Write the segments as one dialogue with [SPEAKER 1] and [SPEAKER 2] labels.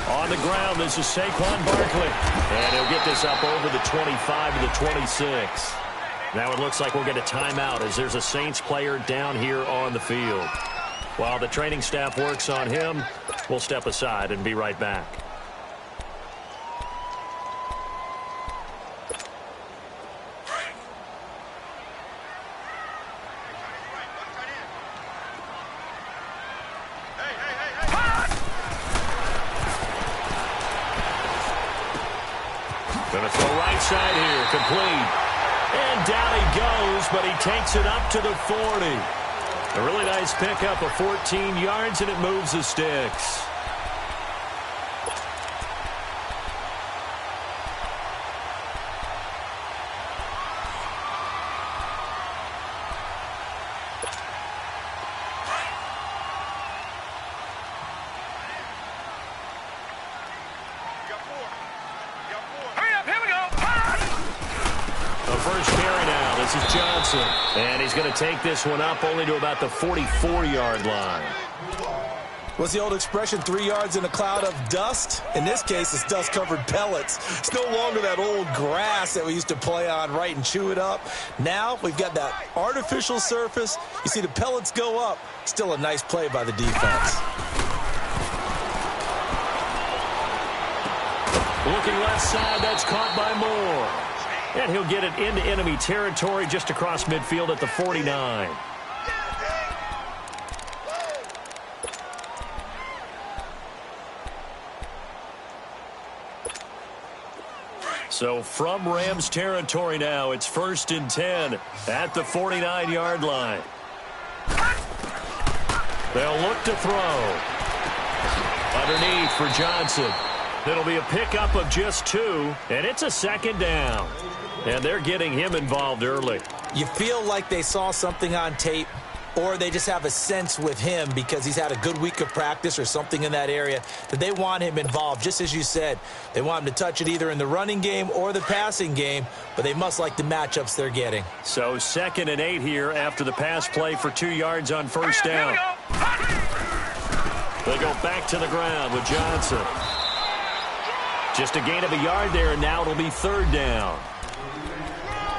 [SPEAKER 1] On the ground, this is Saquon Barkley. And he'll get this up over the 25 to the 26. Now it looks like we'll get a timeout as there's a Saints player down here on the field. While the training staff works on him, we'll step aside and be right back. Going to throw right side here, complete. And down he goes, but he takes it up to the 40. A really nice pickup of 14 yards, and it moves the sticks. First carry now. This is Johnson. And he's going to take this one up only to about the 44-yard line.
[SPEAKER 2] What's the old expression, 3 yards in a cloud of dust? In this case, it's dust-covered pellets. It's no longer that old grass that we used to play on, right, and chew it up. Now we've got that artificial surface. You see the pellets go up. Still a nice play by the defense.
[SPEAKER 1] Looking left side, that's caught by Moore. And he'll get it into enemy territory just across midfield at the 49. So from Rams territory now, it's 1st and 10 at the 49-yard line. They'll look to throw. Underneath for Johnson. It'll be a pickup of just 2, and it's a 2nd down. And they're getting him involved early.
[SPEAKER 2] You feel like they saw something on tape, or they just have a sense with him because he's had a good week of practice or something in that area that they want him involved. Just as you said, they want him to touch it either in the running game or the passing game, but they must like the matchups they're getting.
[SPEAKER 1] So 2nd and 8 here after the pass play for 2 yards on first down. They go back to the ground with Johnson. Just a gain of a yard there, and now it'll be 3rd down.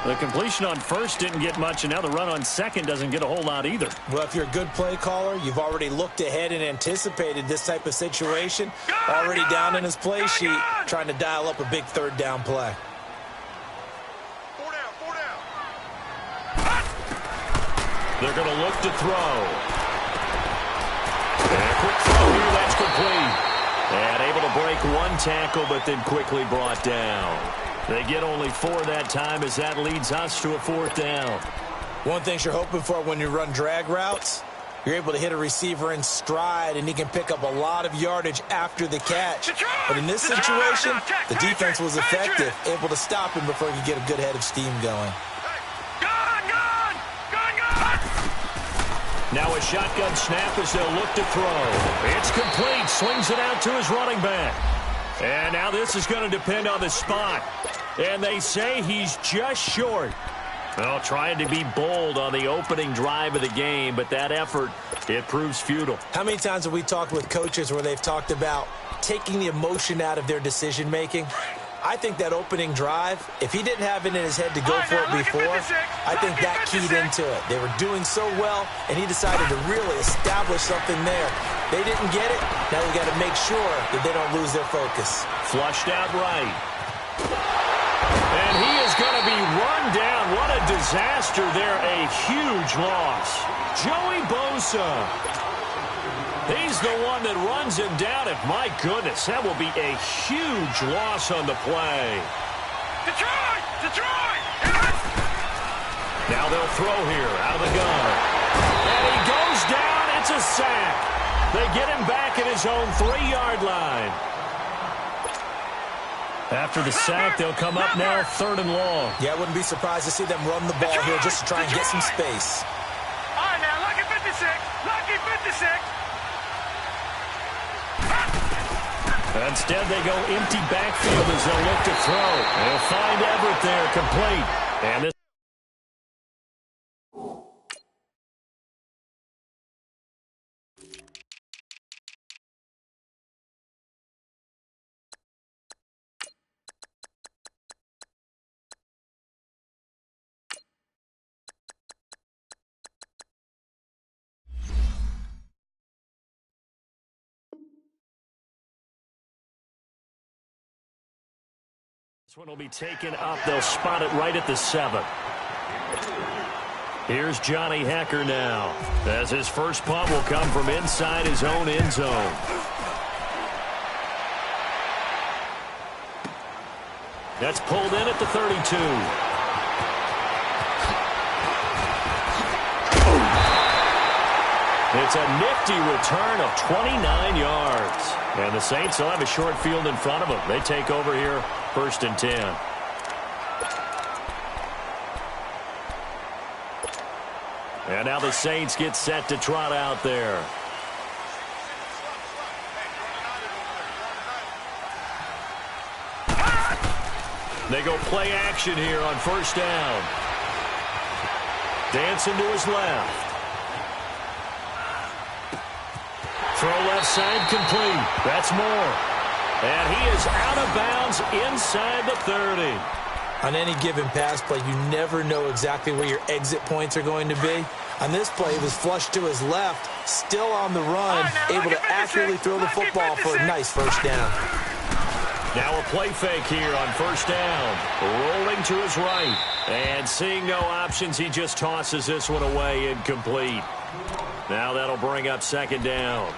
[SPEAKER 1] The completion on first didn't get much, and now the run on second doesn't get a whole lot either.
[SPEAKER 2] Well, if you're a good play caller, you've already looked ahead and anticipated this type of situation. Already down in his play sheet, trying to dial up a big 3rd down play.
[SPEAKER 3] 4 down.
[SPEAKER 1] They're going to look to throw. And a quick throw here, that's complete. And able to break one tackle, but then quickly brought down. They get only 4 that time as that leads us to a 4th down.
[SPEAKER 2] One thing you're hoping for when you run drag routes, you're able to hit a receiver in stride, and he can pick up a lot of yardage after the catch. But in this situation, the defense was effective, able to stop him before he could get a good head of steam going.
[SPEAKER 1] Now a shotgun snap as they'll look to throw. It's complete. Swings it out to his running back. And now this is going to depend on the spot. And they say he's just short. Well, trying to be bold on the opening drive of the game, but that effort, it proves futile.
[SPEAKER 2] How many times have we talked with coaches where they've talked about taking the emotion out of their decision-making? I think that opening drive, if he didn't have it in his head to go for it before, I think that keyed into it. They were doing so well, and he decided to really establish something there. They didn't get it. Now we got to make sure that they don't lose their focus.
[SPEAKER 1] Flushed out right. And he is going to be run down. What a disaster there. A huge loss. Joey Bosa. He's the one that runs him down, and my goodness, that will be a huge loss on the play.
[SPEAKER 3] Detroit!
[SPEAKER 1] Now they'll throw here out of the gun. And he goes down. It's a sack. They get him back at his own 3-yard line. After the sack, they'll come up now 3rd and long.
[SPEAKER 2] Yeah, I wouldn't be surprised to see them run the ball here just to try and get some space.
[SPEAKER 3] All right, now, lucky 56. Lucky 56.
[SPEAKER 1] Instead, they go empty backfield as they'll look to throw. They'll find Everett there, complete. And this This one will be taken up. They'll spot it right at the 7. Here's Johnny Hecker now, as his first punt will come from inside his own end zone. That's pulled in at the 32. It's a nifty return of 29 yards. And the Saints will have a short field in front of them. They take over here, 1st and 10. And now the Saints get set to trot out there. They go play action here on 1st down. Dancing to his left. Throw left side complete. That's Moore. And he is out of bounds inside the 30.
[SPEAKER 2] On any given pass play, you never know exactly where your exit points are going to be. On this play, he was flushed to his left, still on the run, able to accurately throw the football for a nice 1st down.
[SPEAKER 1] Now a play fake here on 1st down. Rolling to his right. And seeing no options, he just tosses this one away incomplete. Now that'll bring up 2nd down.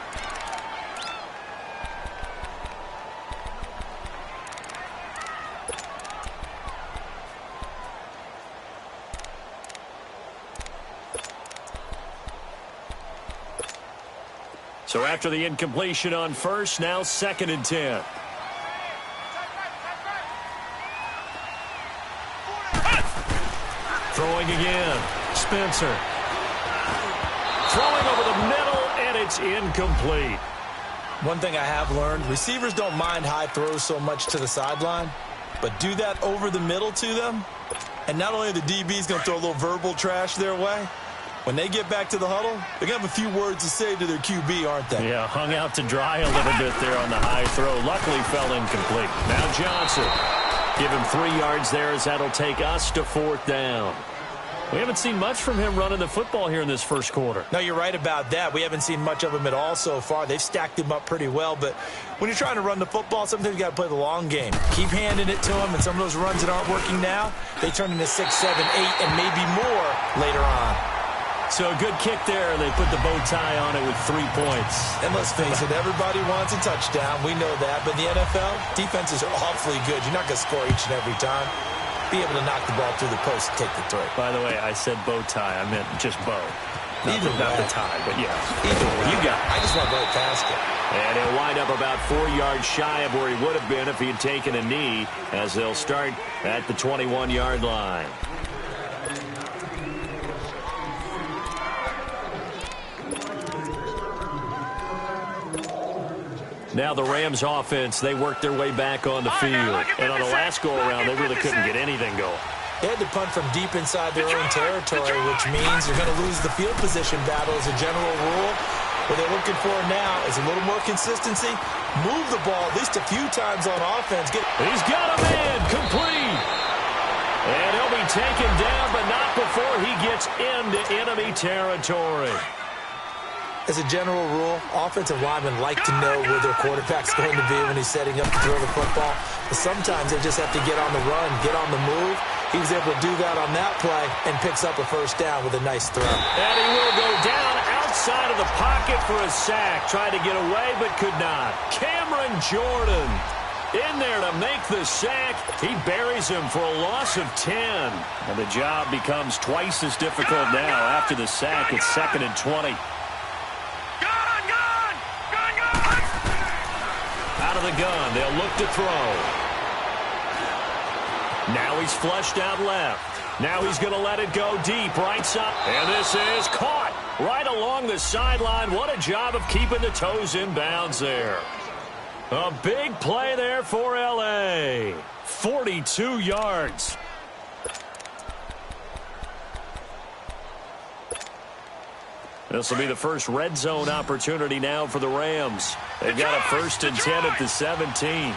[SPEAKER 1] So after the incompletion on 1st, now 2nd and 10. Throwing again. Spencer. Throwing over the middle, and it's incomplete.
[SPEAKER 2] One thing I have learned, receivers don't mind high throws so much to the sideline, but do that over the middle to them, and not only are the DBs going to throw a little verbal trash their way, when they get back to the huddle, they're going to have a few words to say to their QB, aren't they?
[SPEAKER 1] Yeah, hung out to dry a little bit there on the high throw. Luckily fell incomplete. Now Johnson. Give him 3 yards there as that'll take us to 4th down. We haven't seen much from him running the football here in this 1st quarter.
[SPEAKER 2] No, you're right about that. We haven't seen much of him at all so far. They've stacked him up pretty well, but when you're trying to run the football, sometimes you got to play the long game. Keep handing it to him, and some of those runs that aren't working now, they turn into 6, 7, 8, and maybe more later on.
[SPEAKER 1] So a good kick there, and they put the bow tie on it with 3 points.
[SPEAKER 2] And let's face it, everybody wants a touchdown. We know that. But in the NFL, defenses are awfully good. You're not going to score each and every time. Be able to knock the ball through the post and take the throw.
[SPEAKER 1] By the way, I said bow tie. I meant just bow. Not the tie, but yeah.
[SPEAKER 2] Either way.
[SPEAKER 1] You got it.
[SPEAKER 2] I just went right past it.
[SPEAKER 1] And he'll wind up about 4 yards shy of where he would have been if he had taken a knee, as they'll start at the 21-yard line. Now the Rams offense, they worked their way back on the field. And on the last go-around, they really couldn't get anything going.
[SPEAKER 2] They had to punt from deep inside their own territory, which means you're going to lose the field position battle as a general rule. What they're looking for now is a little more consistency. Move the ball at least a few times on offense.
[SPEAKER 1] He's got a man complete. And he'll be taken down, but not before he gets into enemy territory.
[SPEAKER 2] As a general rule, offensive linemen like to know where their quarterback's going to be when he's setting up to throw the football. But sometimes they just have to get on the run, get on the move. He was able to do that on that play and picks up a 1st down with a nice throw.
[SPEAKER 1] And he will go down outside of the pocket for a sack. Tried to get away, but could not. Cameron Jordan in there to make the sack. He buries him for a loss of 10. And the job becomes twice as difficult now after the sack. It's 2nd and 20. Out of the gun, they'll look to throw. Now he's flushed out left. Now he's going to let it go deep, right side. And this is caught right along the sideline. What a job of keeping the toes in bounds there. A big play there for L.A. 42 yards. This will be the first red zone opportunity now for the Rams. They've got a 1st and 10 at the 17.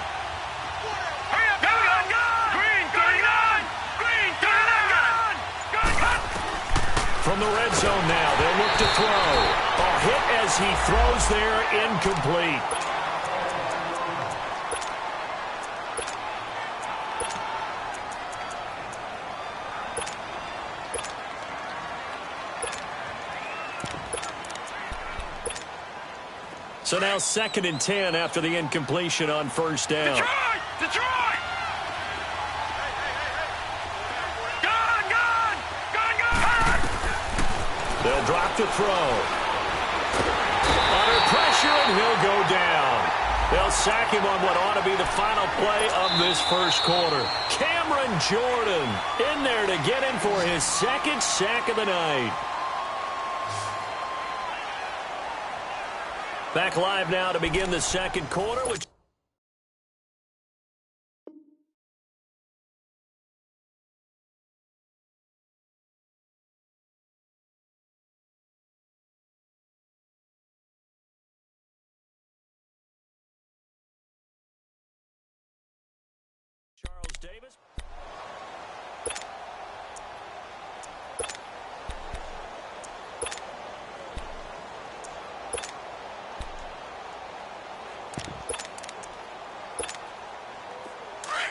[SPEAKER 1] From the red zone now, they'll look to throw. A hit as he throws there, incomplete. now 2nd and 10 after the incompletion on first down.
[SPEAKER 3] Detroit! Gun!
[SPEAKER 1] They'll drop the throw. Under pressure, and he'll go down. They'll sack him on what ought to be the final play of this first quarter. Cameron Jordan in there to get him for his 2nd sack of the night. Back live now to begin the second quarter. Charles Davis.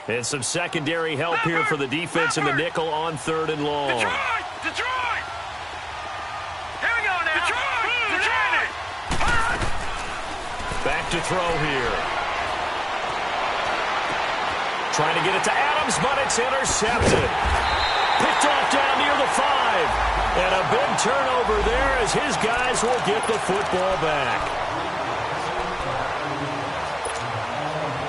[SPEAKER 1] And some secondary help here for the defense in the nickel on 3rd and long.
[SPEAKER 3] Detroit! Here we go now. Detroit!
[SPEAKER 1] Back to throw here. Trying to get it to Adams, but it's intercepted. Picked off down near the 5. And a big turnover there as his guys will get the football back.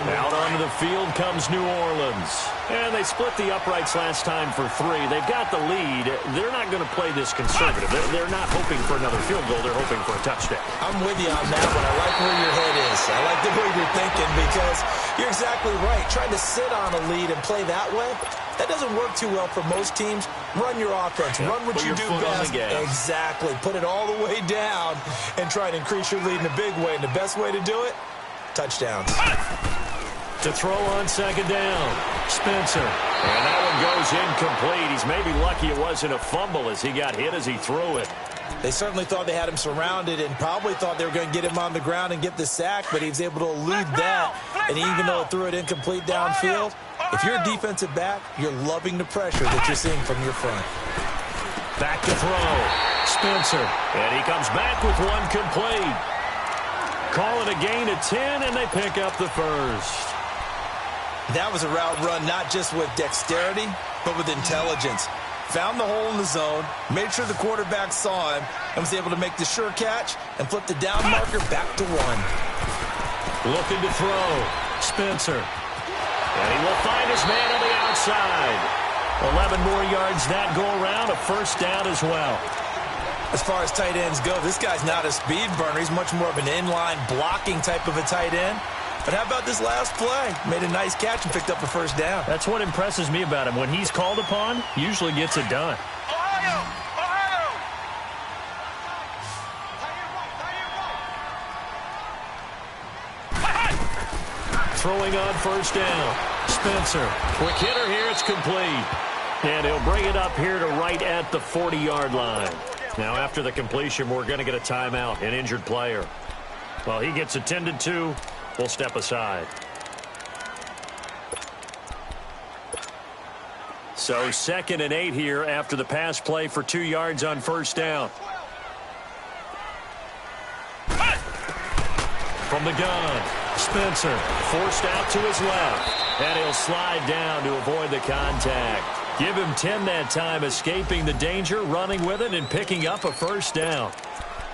[SPEAKER 1] Out onto the field comes New Orleans. And they split the uprights last time for 3. They've got the lead. They're not going to play this conservative. They're not hoping for another field goal. They're hoping for a touchdown.
[SPEAKER 2] I'm with you on that one. I like where your head is. I like the way you're thinking because you're exactly right. Trying to sit on a lead and play that way, that doesn't work too well for most teams. Run your offense. Yep. Run what you do best. Exactly. Put it all the way down and try and increase your lead in a big way. And the best way to do it, touchdowns.
[SPEAKER 1] To throw on 2nd down, Spencer. And that one goes incomplete. He's maybe lucky it wasn't a fumble as he got hit as he threw it.
[SPEAKER 2] They certainly thought they had him surrounded and probably thought they were going to get him on the ground and get the sack, but he was able to elude that. And even though it threw it incomplete downfield, if you're a defensive back, you're loving the pressure that you're seeing from your front.
[SPEAKER 1] Back to throw, Spencer. And he comes back with one complete. Call it a gain of 10, and they pick up the first.
[SPEAKER 2] That was a route run not just with dexterity, but with intelligence. Found the hole in the zone, made sure the quarterback saw him, and was able to make the sure catch and flip the down marker back to 1.
[SPEAKER 1] Looking to throw, Spencer. And he will find his man on the outside. 11 more yards that go around, a first down as well.
[SPEAKER 2] As far as tight ends go, this guy's not a speed burner. He's much more of an inline blocking type of a tight end. But how about this last play? Made a nice catch and picked up a first down.
[SPEAKER 1] That's what impresses me about him. When he's called upon, usually gets it done.
[SPEAKER 3] Ohio!
[SPEAKER 1] Throwing on first down. Spencer. Quick hitter here. It's complete. And he'll bring it up here to right at the 40-yard line. Now, after the completion, we're going to get a timeout, an injured player. Well, he gets attended to. We'll step aside. So 2nd and 8 here after the pass play for 2 yards on first down. From the gun, Spencer forced out to his left. And he'll slide down to avoid the contact. Give him 10 that time, escaping the danger, running with it, and picking up a first down.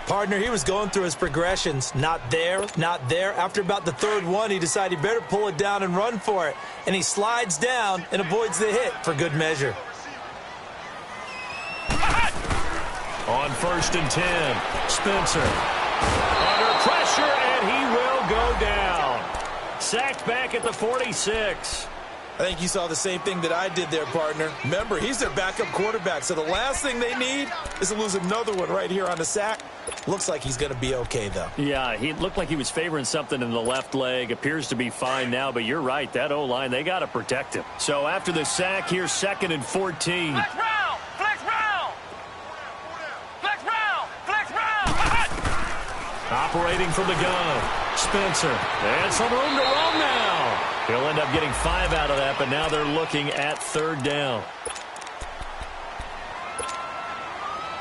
[SPEAKER 2] Partner, he was going through his progressions. Not there, not there. After about the 3rd one, he decided he better pull it down and run for it. And he slides down and avoids the hit for good measure.
[SPEAKER 1] On 1st and 10, Spencer. Under pressure, and he will go down. Sacked back at the 46.
[SPEAKER 2] I think you saw the same thing that I did there, partner. Remember, he's their backup quarterback, so the last thing they need is to lose another one right here on the sack. Looks like he's going to be okay, though.
[SPEAKER 1] Yeah, he looked like he was favoring something in the left leg. Appears to be fine now, but you're right. That O-line, they got to protect him. So after the sack, here's 2nd and 14.
[SPEAKER 3] Flex round! Flex round! Flex round! Flex round!
[SPEAKER 1] Operating from the gun, Spencer. And some room to roam now. He'll end up getting 5 out of that, but now they're looking at 3rd down.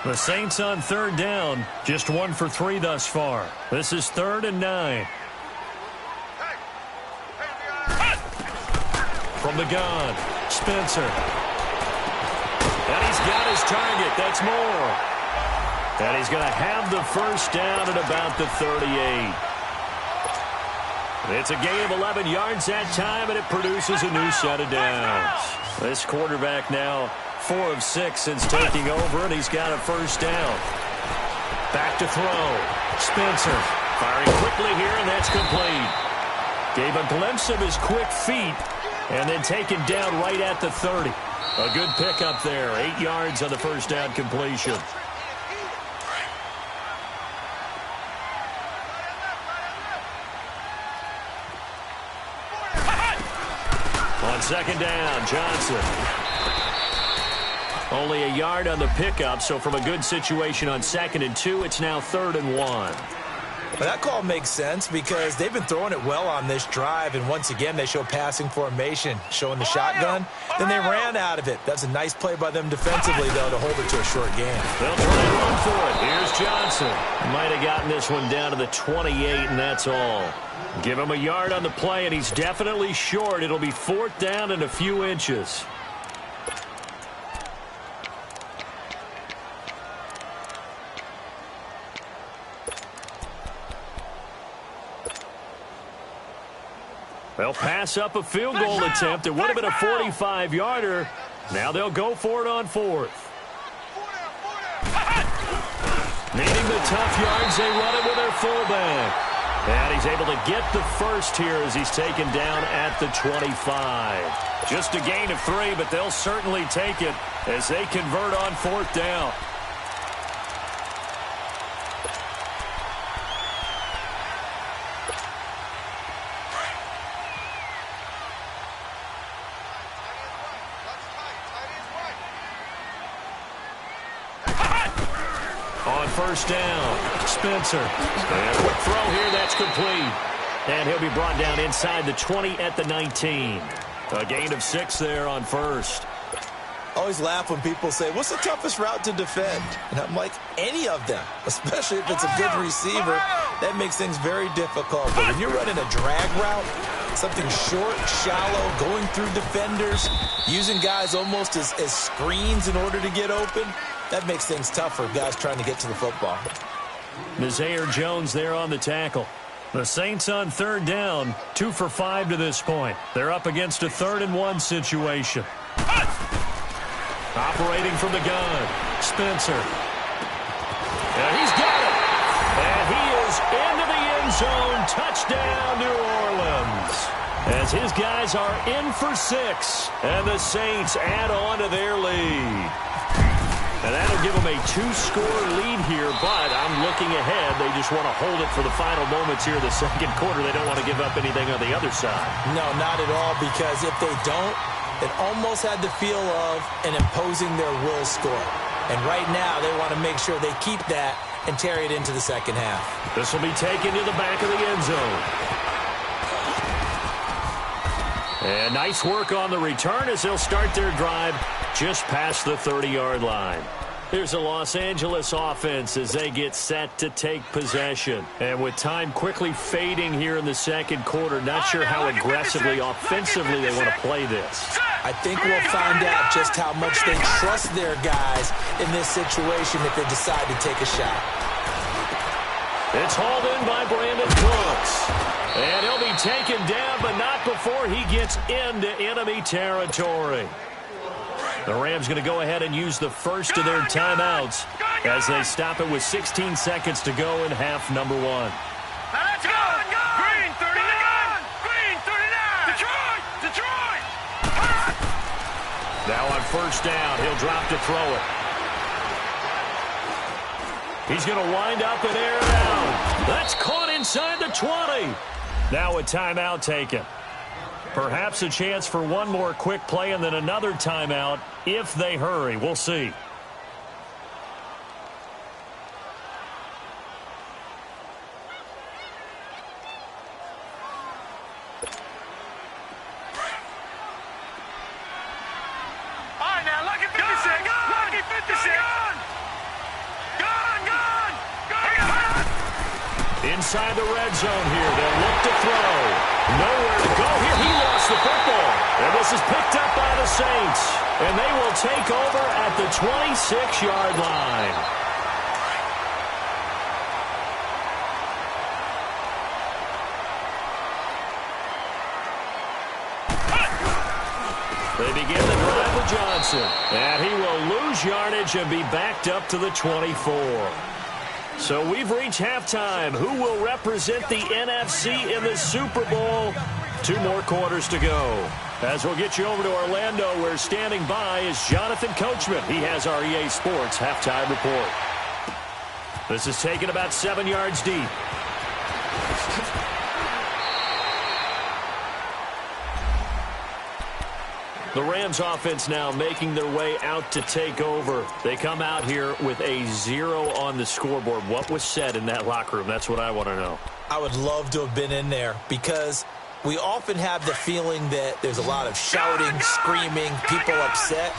[SPEAKER 1] The Saints on third down, just 1 for 3 thus far. This is 3rd and 9. From the gun, Spencer. And he's got his target. That's Moore. And he's going to have the first down at about the 38. It's a gain of 11 yards that time, and it produces a new set of downs. This quarterback now 4 of 6 since taking over, and he's got a first down. Back to throw. Spencer firing quickly here, and that's complete. Gave a glimpse of his quick feet, and then taken down right at the 30. A good pickup there. 8 yards on the first down completion. On second down, Johnson. Only a yard on the pickup, so from a good situation on 2nd and 2, it's now 3rd and 1.
[SPEAKER 2] Well, that call makes sense because they've been throwing it well on this drive, and once again they show passing formation, showing the shotgun. Then they ran out of it. That's a nice play by them defensively, though, to hold it to a short game.
[SPEAKER 1] They'll try and run for it. Here's Johnson. Might have gotten this one down to the 28, and that's all. Give him a yard on the play, and he's definitely short. It'll be 4th down and a few inches. They'll pass up a field goal attempt. It would have been a 45-yarder. Now they'll go for it on 4th. Needing the tough yards, they run it with their fullback. And he's able to get the first here as he's taken down at the 25. Just a gain of 3, but they'll certainly take it as they convert on 4th down. On first down, Spencer. And a quick throw here, that's complete. And he'll be brought down inside the 20 at the 19. A gain of 6 there on first.
[SPEAKER 2] Always laugh when people say, what's the toughest route to defend? And I'm like, any of them, especially if it's a good receiver. That makes things very difficult. But when you're running a drag route, something short, shallow, going through defenders, using guys almost as screens in order to get open, that makes things tough for guys trying to get to the football.
[SPEAKER 1] Nazaire Jones there on the tackle. The Saints on third down, 2 for 5 to this point. They're up against a 3rd and 1 situation. Operating from the gun, Spencer. And he's got it. And he is into the end zone. Touchdown, New Orleans. As his guys are in for 6. And the Saints add on to their lead. And that'll give them a 2-score lead here, but I'm looking ahead. They just want to hold it for the final moments here in the second quarter. They don't want to give up anything on the other side.
[SPEAKER 2] No, not at all, because if they don't, it almost had the feel of an imposing their will score. And right now, they want to make sure they keep that and carry it into the second half.
[SPEAKER 1] This will be taken to the back of the end zone. And nice work on the return as they'll start their drive just past the 30-yard line. Here's the Los Angeles offense as they get set to take possession. And with time quickly fading here in the second quarter, not sure how aggressively, offensively they want to play this.
[SPEAKER 2] I think we'll find out just how much they trust their guys in this situation if they decide to take a shot.
[SPEAKER 1] It's hauled in by Brandon Cooks. And he'll be taken down, but not before he gets into enemy territory. The Rams going to go ahead and use the first of their timeouts as they stop it with 16 seconds to go in half number 1.
[SPEAKER 3] Let's go! Green 39! Green 39! Detroit!
[SPEAKER 1] Now on first down, he'll drop to throw it. He's going to wind up and air it out. That's caught inside the 20. Now a timeout taken. Perhaps a chance for one more quick play and then another timeout if they hurry. We'll see.
[SPEAKER 3] All right, now, lucky 56. Lucky 56.
[SPEAKER 1] inside the red zone here. They'll look to throw. Nowhere to go here. He lost the football. And this is picked up by the Saints. And they will take over at the 26-yard line. They begin the drive with Johnson. And he will lose yardage and be backed up to the 24. So we've reached halftime. Who will represent the NFC in the Super Bowl? 2 more quarters to go. As we'll get you over to Orlando, where standing by is Jonathan Coachman. He has our EA Sports halftime report. This is taken about 7 yards deep. The Rams offense now making their way out to take over. They come out here with a 0 on the scoreboard. What was said in that locker room? That's what I want to know.
[SPEAKER 2] I would love to have been in there because we often have the feeling that there's a lot of shouting, screaming, people upset.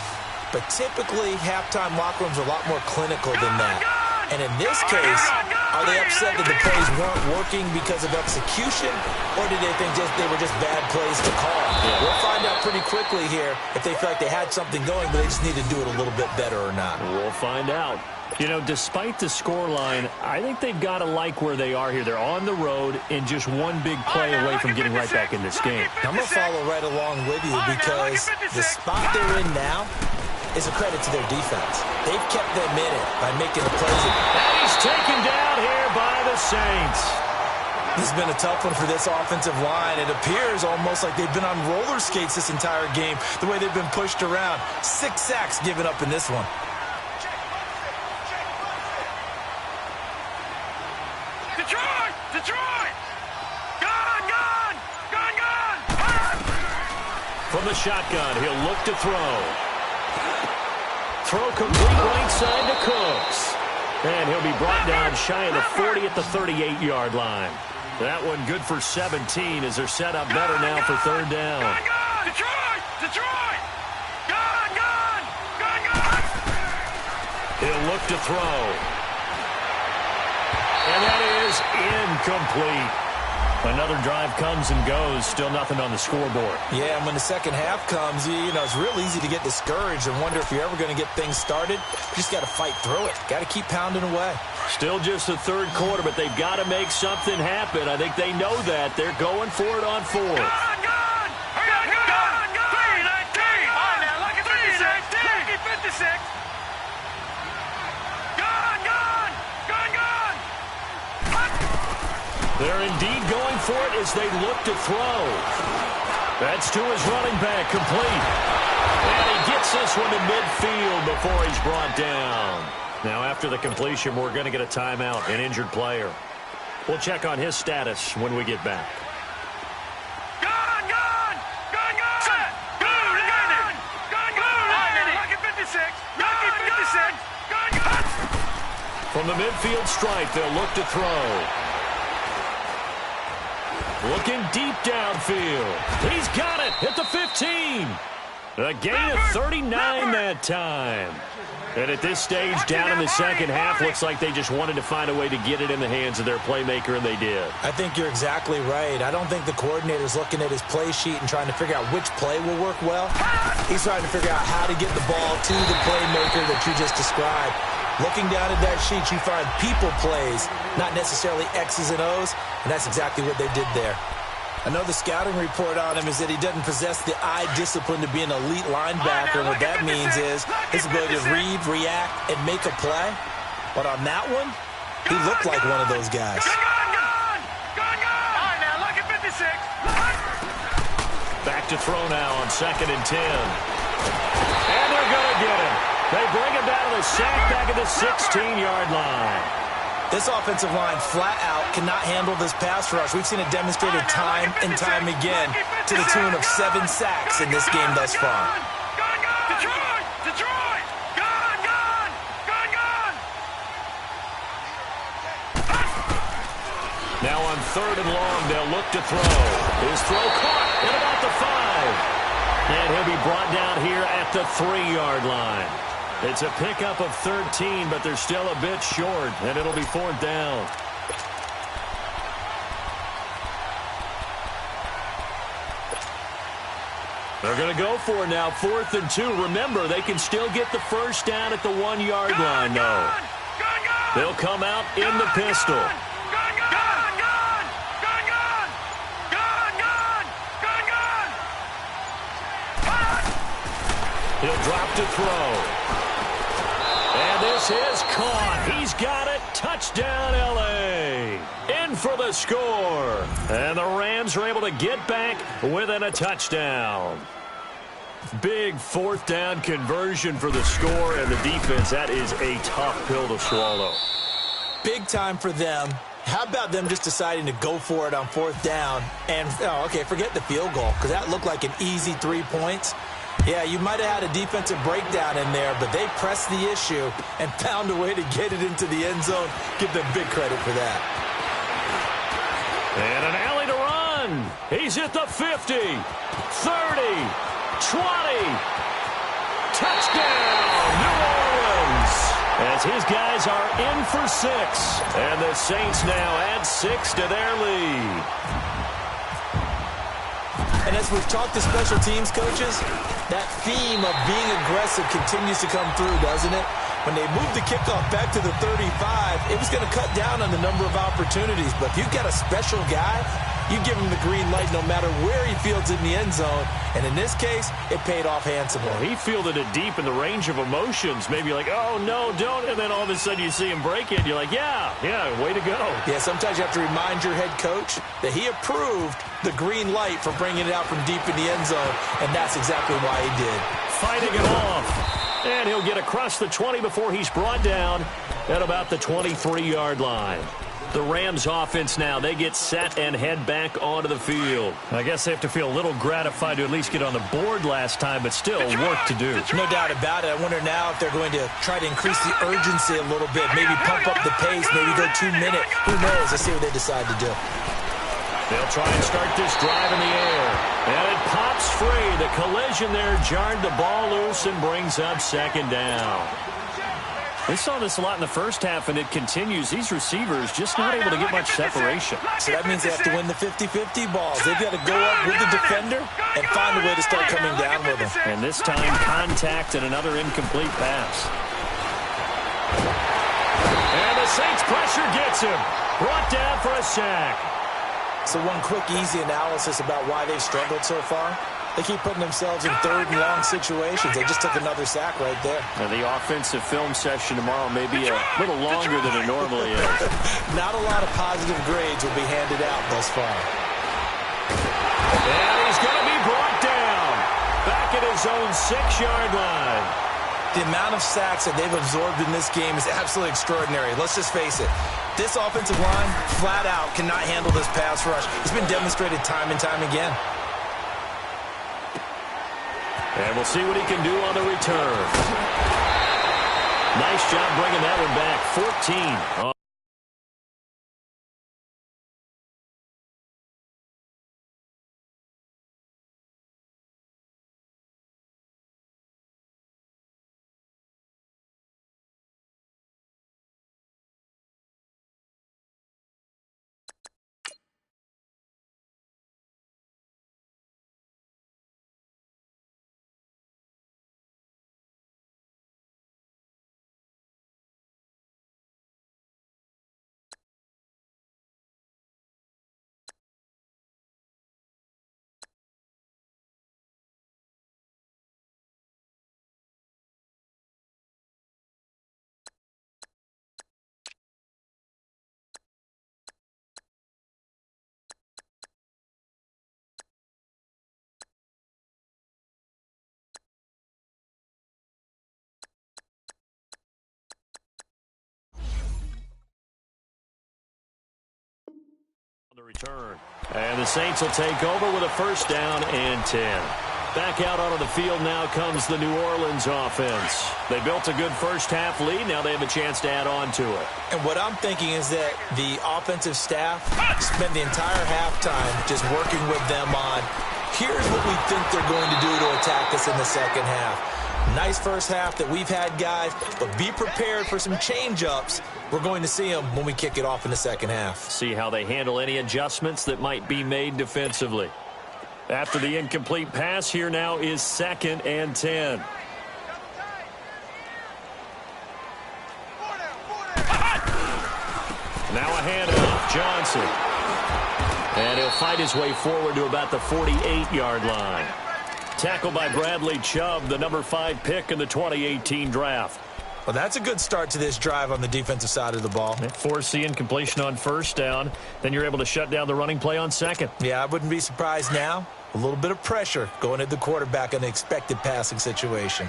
[SPEAKER 2] But typically, halftime locker rooms are a lot more clinical than that. And in this case, are they upset that the plays weren't working because of execution, or did they think they were just bad plays to call?
[SPEAKER 1] Yeah.
[SPEAKER 2] We'll find out pretty quickly here if they feel like they had something going, but they just need to do it a little bit better or not.
[SPEAKER 1] We'll find out. You know, despite the scoreline, I think they've got to like where they are here. They're on the road and just one big play away from getting right back in this game.
[SPEAKER 2] I'm going to follow right along with you because the spot they're in now is a credit to their defense. They've kept them in it by making the plays.
[SPEAKER 1] And he's taken down here by the Saints.
[SPEAKER 2] This has been a tough one for this offensive line. It appears almost like they've been on roller skates this entire game, the way they've been pushed around. 6 sacks given up in this one.
[SPEAKER 3] Detroit! Detroit! Gone! Gone! Gone! Gone!
[SPEAKER 1] From the shotgun, he'll look to throw. Throw complete right side to Cooks. And he'll be brought down shy of the 40 at the 38-yard line. That one good for 17 as they're set up better now for 3rd down.
[SPEAKER 3] Gone! Gone! Detroit! Detroit! Gone! Gone! Gone! Gone!
[SPEAKER 1] He'll look to throw. And that is incomplete. Another drive comes and goes. Still nothing on the scoreboard.
[SPEAKER 2] Yeah, and when the second half comes, you know, it's real easy to get discouraged and wonder if you're ever going to get things started. You just got to fight through it. Got to keep pounding away.
[SPEAKER 1] Still just the 3rd quarter, but they've got to make something happen. I think they know that. They're going for it on 4th.
[SPEAKER 3] Gone! Gone! Gone! Gone! Gone! 3-19! All right, now, look at 56! 56! Gone! Gone! Gone! Gone!
[SPEAKER 1] They're indeed going for it as they look to throw. That's to his running back, complete. And he gets this one to midfield before he's brought down. Now, after the completion, we're going to get a timeout, an injured player. We'll check on his status when we get back.
[SPEAKER 3] Gone! Gone! Gone! Gone! Set! Gone! Gone! Gone! Gone! Lucky 56! Lucky 56! Gone! Gone!
[SPEAKER 1] From the midfield stripe, they'll look to throw. Looking deep downfield. He's got it at the 15. A gain of 39 that time. And at this stage, down in the second half, looks like they just wanted to find a way to get it in the hands of their playmaker, and they did.
[SPEAKER 2] I think you're exactly right. I don't think the coordinator's looking at his play sheet and trying to figure out which play will work well. He's trying to figure out how to get the ball to the playmaker that you just described. Looking down at that sheet, you find people plays, not necessarily X's and O's, and that's exactly what they did there. I know the scouting report on him is that he doesn't possess the eye discipline to be an elite linebacker, and what that means is his ability to read, react, and make a play. But on that one, he looked like one of those guys.
[SPEAKER 3] Gone! Gone! Gone! Gone! All right, now, look at 56.
[SPEAKER 1] Back to throw now on 2nd and 10. And they're going to get him. They bring him down to the sack back at the 16-yard line.
[SPEAKER 2] This offensive line flat out cannot handle this pass rush. We've seen it demonstrated time and time again to the tune of 7 sacks in this game thus far.
[SPEAKER 3] Gone! Gone! Detroit! Detroit! Gone! Gone! Gone! Gone!
[SPEAKER 1] Now on 3rd and long, they'll look to throw. His throw caught at about the 5. And he'll be brought down here at the 3-yard line. It's a pickup of 13, but they're still a bit short, and it'll be 4th down. They're going to go for it now, 4th and 2. Remember, they can still get the first down at the 1-yard line, though. They'll come out in the pistol. He'll drop to throw. And this is caught. He's got it. Touchdown, L.A. In for the score. And the Rams are able to get back within a touchdown. Big 4th down conversion for the score, and the defense, that is a tough pill to swallow.
[SPEAKER 2] Big time for them. How about them just deciding to go for it on 4th down? And, forget the field goal, because that looked like an easy 3 points. Yeah, you might have had a defensive breakdown in there, but they pressed the issue and found a way to get it into the end zone. Give them big credit for that.
[SPEAKER 1] And an alley to run. He's at the 50, 30, 20. Touchdown, New Orleans. As his guys are in for 6. And the Saints now add 6 to their lead.
[SPEAKER 2] And as we've talked to special teams coaches, that theme of being aggressive continues to come through, doesn't it? When they moved the kickoff back to the 35, it was going to cut down on the number of opportunities. But if you've got a special guy, you give him the green light no matter where he fields it in the end zone. And in this case, it paid off handsomely.
[SPEAKER 1] Well, he fielded it deep in the range of emotions. Maybe like, oh, no, don't. And then all of a sudden you see him break it. You're like, yeah, way to go.
[SPEAKER 2] Yeah, sometimes you have to remind your head coach that he approved the green light for bringing it out from deep in the end zone. And that's exactly why he did.
[SPEAKER 1] Fighting it off. And he'll get across the 20 before he's brought down at about the 23-yard line. The Rams offense now, they get set and head back onto the field. I guess they have to feel a little gratified to at least get on the board last time, but still work to do.
[SPEAKER 2] No doubt about it. I wonder now if they're going to try to increase the urgency a little bit, maybe pump up the pace, maybe go 2 minutes. Who knows? Let's see what they decide to do.
[SPEAKER 1] They'll try and start this drive in the air. And it pops free. The collision there jarred the ball loose and brings up 2nd down. We saw this a lot in the first half, and it continues. These receivers just not able to get much separation.
[SPEAKER 2] So that means they have to win the 50-50 balls. They've got to go up with the defender and find a way to start coming down with them.
[SPEAKER 1] And this time, contact and another incomplete pass. And the Saints pressure gets him. Brought down for a sack.
[SPEAKER 2] So one quick, easy analysis about why they've struggled so far. They keep putting themselves in 3rd and long situations. They just took another sack right there.
[SPEAKER 1] And the offensive film session tomorrow may be a little longer than it normally is.
[SPEAKER 2] Not a lot of positive grades will be handed out thus far.
[SPEAKER 1] And he's going to be brought down. Back at his own 6-yard line.
[SPEAKER 2] The amount of sacks that they've absorbed in this game is absolutely extraordinary. Let's just face it. This offensive line, flat out, cannot handle this pass rush. It's been demonstrated time and time again.
[SPEAKER 1] And we'll see what he can do on the return. Nice job bringing that one back. 14. The return. And the Saints will take over with a 1st down and 10. Back out onto the field now comes the New Orleans offense. They built a good first half lead. Now they have a chance to add on to it.
[SPEAKER 2] And what I'm thinking is that the offensive staff spent the entire halftime just working with them on, here's what we think they're going to do to attack us in the second half. Nice first half that we've had, guys, but be prepared for some change-ups. We're going to see them when we kick it off in the second half.
[SPEAKER 1] See how they handle any adjustments that might be made defensively. After the incomplete pass, here now is 2nd and 10. Now a handoff, Johnson. And he'll fight his way forward to about the 48-yard line. Tackled by Bradley Chubb, the number 5 pick in the 2018 draft.
[SPEAKER 2] Well, that's a good start to this drive on the defensive side of the ball.
[SPEAKER 1] Force the incompletion on 1st down. Then you're able to shut down the running play on 2nd.
[SPEAKER 2] Yeah, I wouldn't be surprised now. A little bit of pressure going at the quarterback in an expected passing situation.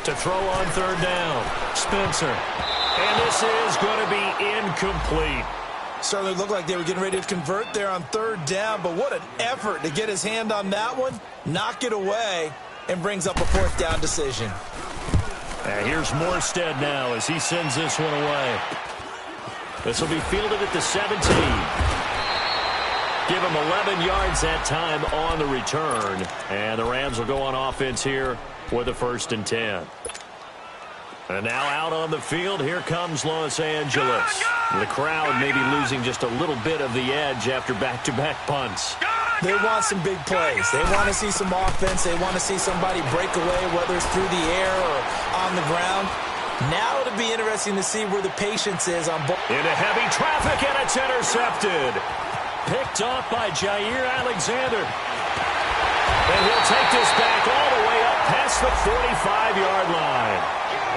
[SPEAKER 1] To throw on 3rd down, Spencer. And this is going to be incomplete.
[SPEAKER 2] Certainly looked like they were getting ready to convert there on 3rd down, but what an effort to get his hand on that one, knock it away, and brings up a 4th down decision.
[SPEAKER 1] And here's Morstead now as he sends this one away. This will be fielded at the 17. Give him 11 yards that time on the return. And the Rams will go on offense here with a 1st and 10. And now out on the field, here comes Los Angeles. The crowd maybe losing just a little bit of the edge after back-to-back punts.
[SPEAKER 2] They want some big plays. They want to see some offense. They want to see somebody break away, whether it's through the air or on the ground. Now it'll be interesting to see where the patience is on both.
[SPEAKER 1] Into heavy traffic, and it's intercepted. Picked off by Jair Alexander. And he'll take this back all the way up past the 45-yard line.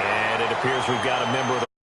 [SPEAKER 1] And it appears we've got a member of the